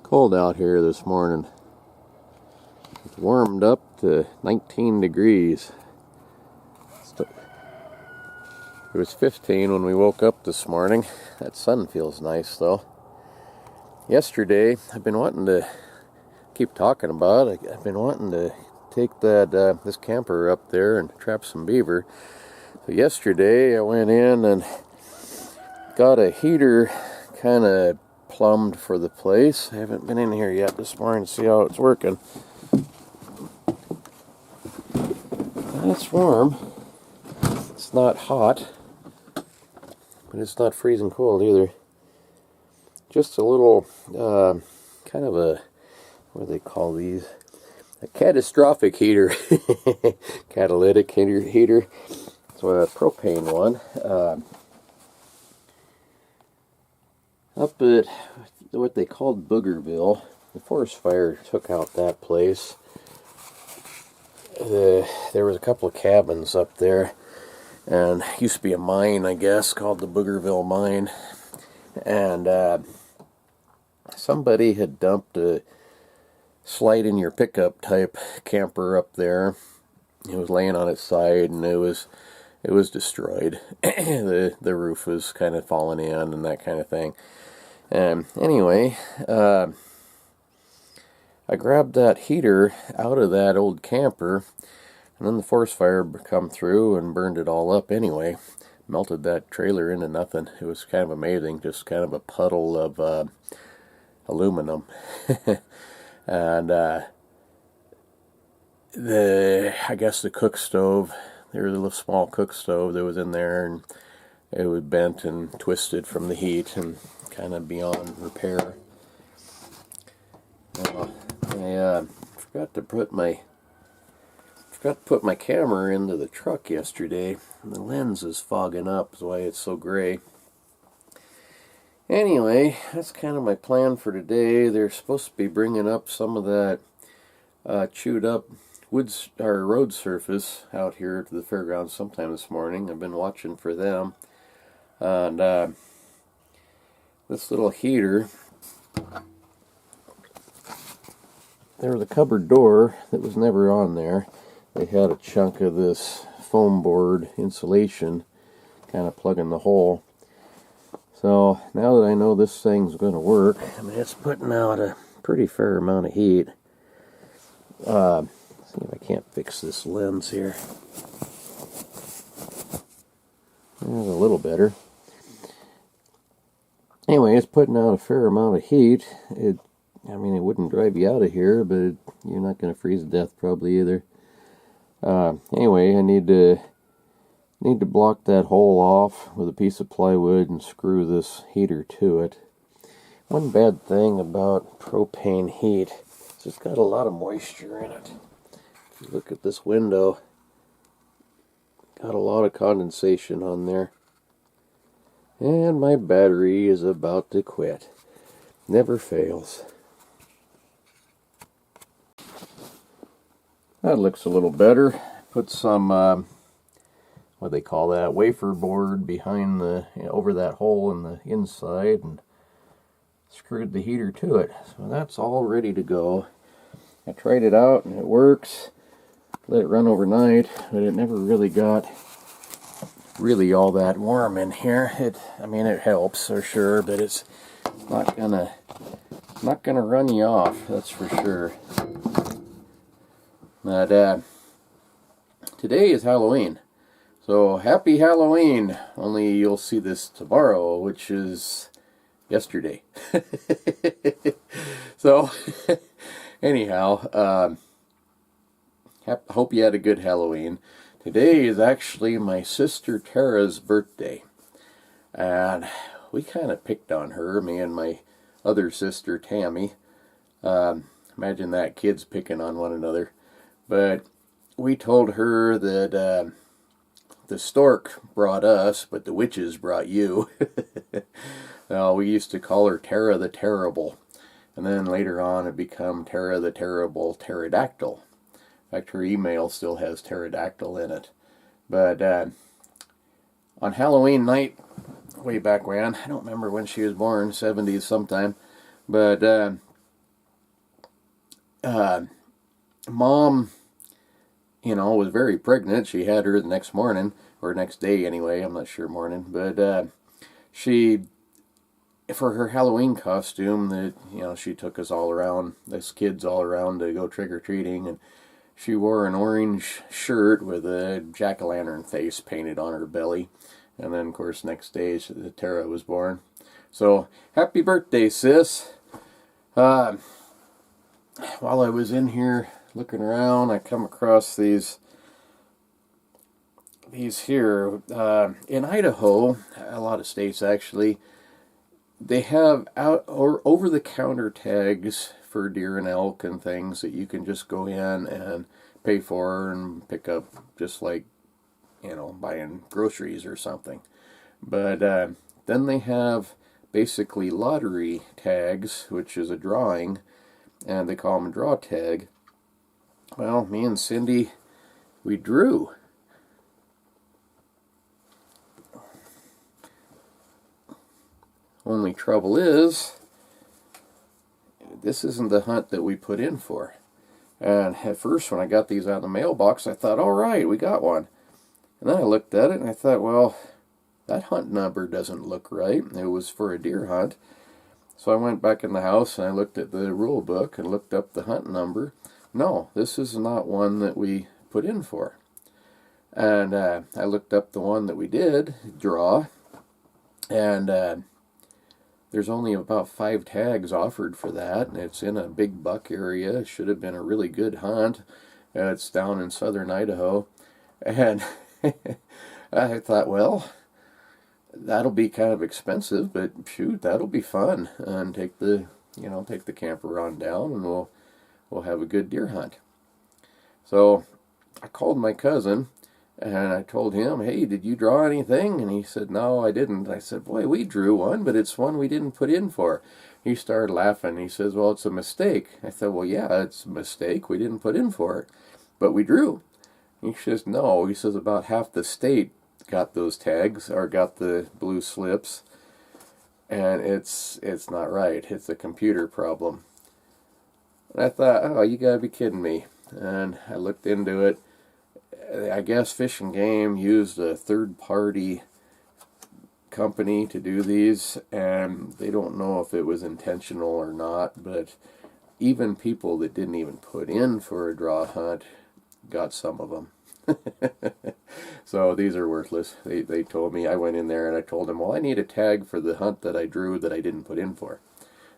Cold out here this morning. It's warmed up to 19 degrees. It was 15 when we woke up this morning. That sun feels nice though. Yesterday, I've been wanting to keep talking about it. I've been wanting to take this camper up there and trap some beaver. So yesterday I went in and got a heater kind of plumbed for the place. I haven't been in here yet this morning to see how it's working. It's warm. It's not hot, but it's not freezing cold either. Just a little kind of a, what do they call these? A catastrophic heater. Catalytic heater. So a propane one. Up at what they called Boogerville, the forest fire took out that place. There was a couple of cabins up there, and it used to be a mine, I guess, called the Boogerville Mine. And somebody had dumped a slide in your pickup type camper up there. It was laying on its side, and it was destroyed. The roof was kind of falling in and that kind of thing. Anyway, I grabbed that heater out of that old camper, and then the forest fire come through and burned it all up anyway. Melted that trailer into nothing. It was kind of amazing, just kind of a puddle of aluminum. And I guess the cook stove, there was a little small cook stove that was in there, and it was bent and twisted from the heat and kind of beyond repair. I forgot to put my camera into the truck yesterday, and the lens is fogging up. That's why it's so gray. Anyway, that's kind of my plan for today. They're supposed to be bringing up some of that chewed up road surface out here to the fairgrounds sometime this morning. I've been watching for them. And this little heater, there was a cupboard door that was never on there. They had a chunk of this foam board insulation kind of plugging the hole. So now that I know this thing's going to work, I mean, it's putting out a pretty fair amount of heat. Let's see if I can't fix this lens here. There's a little better. Anyway, it's putting out a fair amount of heat. I mean, it wouldn't drive you out of here, but you're not going to freeze to death probably either. Anyway, I need to block that hole off with a piece of plywood and screw this heater to it. One bad thing about propane heat is it's got a lot of moisture in it. If you look at this window, got a lot of condensation on there. And my battery is about to quit. Never fails. That looks a little better. Put some, what they call that, wafer board behind over that hole in the inside, and screwed the heater to it. So that's all ready to go. I tried it out and it works. Let it run overnight, but it never really got all that warm in here. I mean, it helps for sure, but it's not gonna run you off, that's for sure. But today is Halloween, so happy Halloween. Only you'll see this tomorrow, which is yesterday. So anyhow, hope you had a good Halloween. Today is actually my sister Tara's birthday, and we kind of picked on her, me and my other sister Tammy. Imagine that, kids picking on one another. But we told her that the stork brought us, but the witches brought you. Well, we used to call her Tara the Terrible, and then later on it became Tara the Terrible Pterodactyl. In fact, her email still has pterodactyl in it. But on Halloween night, way back when, I don't remember when she was born, 70s sometime, but Mom, was very pregnant. She had her the next morning, or next day anyway, I'm not sure morning, but she, for her Halloween costume, that she took us all around, us kids all around to go trick or treating, and she wore an orange shirt with a jack-o'-lantern face painted on her belly, and then of course next day Tara was born. So happy birthday, sis! Uh, while I was in here looking around, I come across these here in Idaho. A lot of states actually, they have out or over the counter tags for deer and elk and things that you can just go in and pay for and pick up, just like buying groceries or something. But then they have basically lottery tags, which is a drawing, and they call them a draw tag. Well, me and Cindy, we drew. Only trouble is, this isn't the hunt that we put in for. And at first, when I got these out of the mailbox, I thought, all right, we got one. And then I looked at it and I thought, well, that hunt number doesn't look right. It was for a deer hunt. So I went back in the house and I looked at the rule book and looked up the hunt number. No, this is not one that we put in for. And I looked up the one that we did draw, and there's only about 5 tags offered for that, and it's in a big buck area. It should have been a really good hunt. It's down in southern Idaho. And I thought, well, that'll be kind of expensive, but shoot, that'll be fun. And take the camper on down, and we'll have a good deer hunt. So I called my cousin, and I told him, hey, did you draw anything? And he said, no, I didn't. I said, boy, we drew one, but it's one we didn't put in for. He started laughing. He says, well, it's a mistake. I said, well, yeah, it's a mistake. We didn't put in for it, but we drew. He says, no. He says, about half the state got those tags, or got the blue slips, and it's not right. It's a computer problem. And I thought, oh, you gotta be kidding me. And I looked into it. I guess Fish and Game used a third-party company to do these, and they don't know if it was intentional or not, but even people that didn't even put in for a draw hunt got some of them. So these are worthless. They told me, I went in there and I told them, well, I need a tag for the hunt that I drew that I didn't put in for.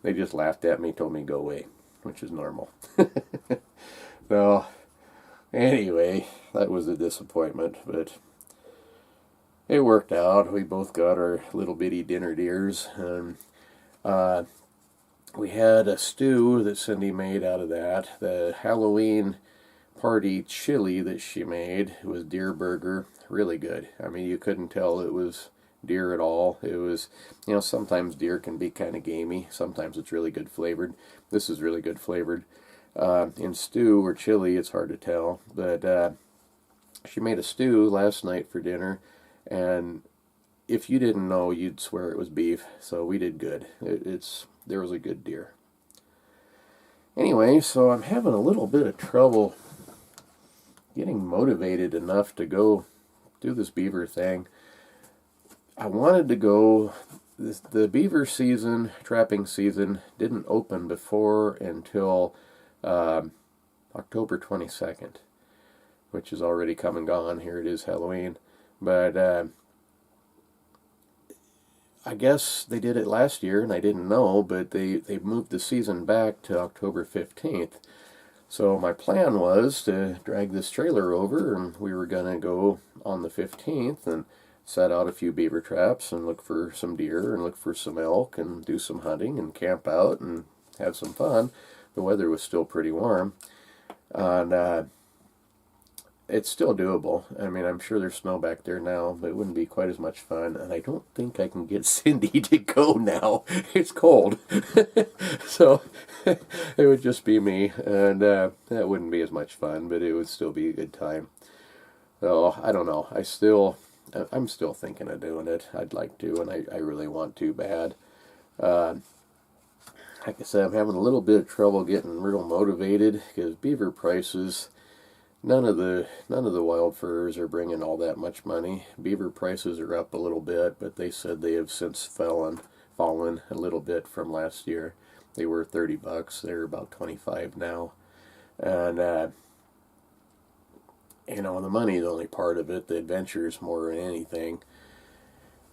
They just laughed at me, told me to go away, which is normal. So anyway, that was a disappointment, but it worked out. We both got our little bitty dinner deers, and we had a stew that Cindy made out of that. The Halloween party chili that she made was deer burger, really good. I mean, you couldn't tell it was deer at all. It was, sometimes deer can be kind of gamey. Sometimes it's really good flavored. This is really good flavored. In stew or chili, it's hard to tell, but she made a stew last night for dinner, and if you didn't know, you'd swear it was beef, so we did good. There was a good deer. Anyway, so I'm having a little bit of trouble getting motivated enough to go do this beaver thing. I wanted to go. The beaver season, trapping season, didn't open before until October 22nd, which is already come and gone. Here it is, Halloween. But I guess they did it last year, and I didn't know, but they moved the season back to October 15th. So my plan was to drag this trailer over, and we were going to go on the 15th and set out a few beaver traps and look for some deer and look for some elk and do some hunting and camp out and have some fun. The weather was still pretty warm, and it's still doable. I mean, I'm sure there's snow back there now, but it wouldn't be quite as much fun, and I don't think I can get Cindy to go now. It's cold. So it would just be me, and that wouldn't be as much fun, but it would still be a good time. So I don't know. I'm still thinking of doing it. I'd like to, and I really want to bad. like I said, I'm having a little bit of trouble getting real motivated because beaver prices, none of the wild furs are bringing all that much money. Beaver prices are up a little bit, but they said they have since fallen a little bit from last year. They were $30. They're about 25 now. And you know, the money is only part of it. The adventure is more than anything.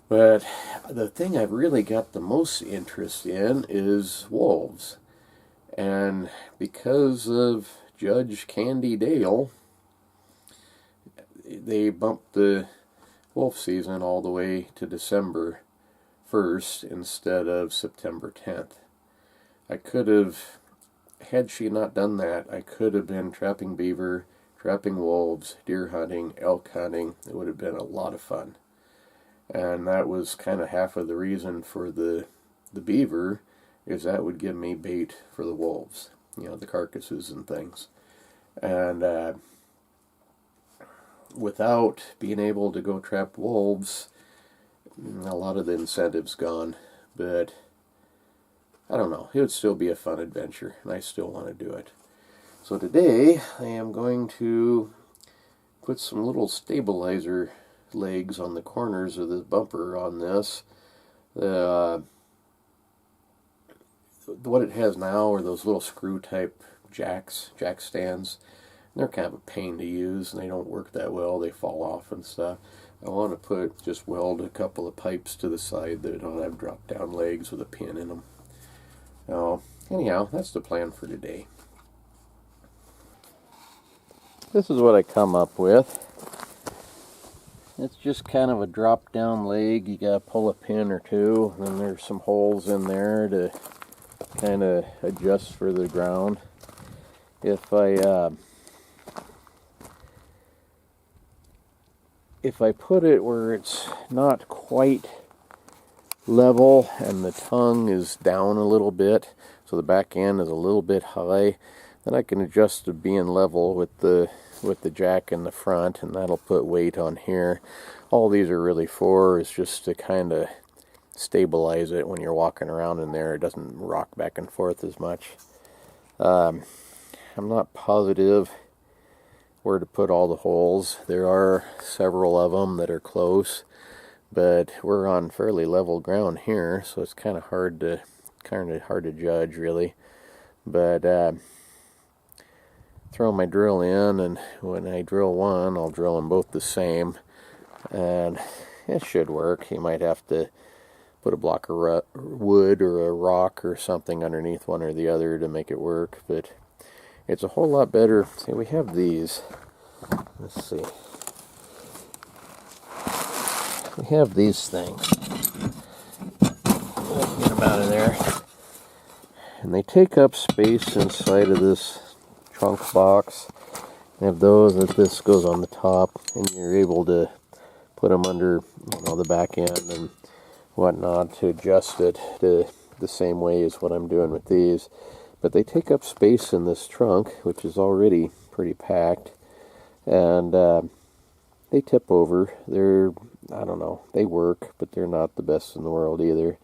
But the thing I've really got the most interest in is wolves. And because of Judge Candy Dale, they bumped the wolf season all the way to December 1st instead of September 10th. I could have, had she not done that, I could have been trapping beaver, trapping wolves, deer hunting, elk hunting. It would have been a lot of fun. And that was kind of half of the reason for the beaver, is that would give me bait for the wolves, you know, the carcasses and things. And without being able to go trap wolves, a lot of the incentive's gone. But I don't know, it would still be a fun adventure, and I still want to do it. So today I am going to put some little stabilizer legs on the corners of the bumper on this. What it has now are those little screw type jack stands. They're kind of a pain to use, and they don't work that well. They fall off and stuff. I want to just weld a couple of pipes to the side that don't have drop down legs with a pin in them. Anyhow, that's the plan for today. This is what I come up with. It's just kind of a drop down leg. You gotta pull a pin or two, and then there's some holes in there to kind of adjust for the ground. If I put it where it's not quite level and the tongue is down a little bit, so the back end is a little bit high, then I can adjust to being level with the jack in the front, and that'll put weight on here. All these are really for is just to kind of stabilize it when you're walking around in there. It doesn't rock back and forth as much. I'm not positive where to put all the holes. There are several of them that are close, but we're on fairly level ground here, so it's kind of hard to judge really. But throw my drill in, and when I drill one, I'll drill them both the same, and it should work. You might have to put a block of wood or a rock or something underneath one or the other to make it work, but it's a whole lot better. See, we have these. Let's see. We have these things. Let's get them out of there. And they take up space inside of this trunk box. I have those that this goes on the top, and you're able to put them under, the back end and whatnot to adjust it to the same way as what I'm doing with these. But they take up space in this trunk, which is already pretty packed, and they tip over. They work, but they're not the best in the world either.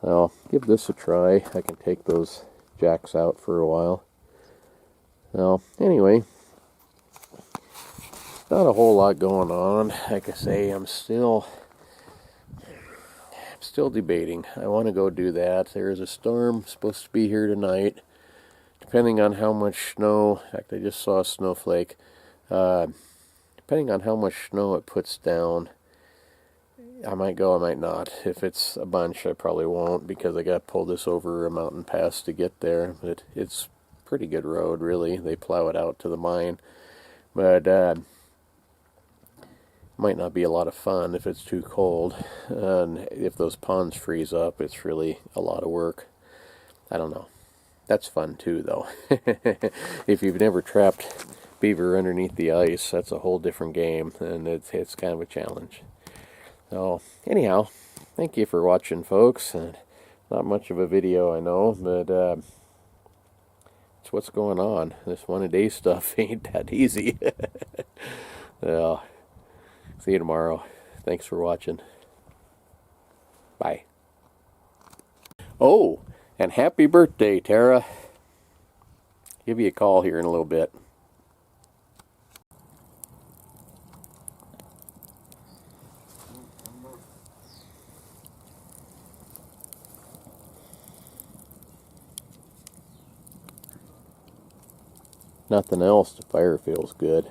I'll give this a try. I can take those jacks out for a while. Well, anyway, not a whole lot going on. Like I say, I'm still debating. I want to go do that. There is a storm supposed to be here tonight. Depending on how much snow, in fact, I just saw a snowflake. Depending on how much snow it puts down, I might go, I might not. If it's a bunch, I probably won't, because I got to pull this over a mountain pass to get there. But it's pretty good road, really. They plow it out to the mine. But might not be a lot of fun if it's too cold. And if those ponds freeze up, it's really a lot of work. I don't know. That's fun too, though. If you've never trapped beaver underneath the ice, that's a whole different game, and it's kind of a challenge. So anyhow, thank you for watching, folks. And not much of a video, I know, but it's what's going on. This one-a-day stuff ain't that easy. Well, see you tomorrow. Thanks for watching. Bye. Oh, And happy birthday, Tara. Give you a call here in a little bit. Nothing else, the fire feels good.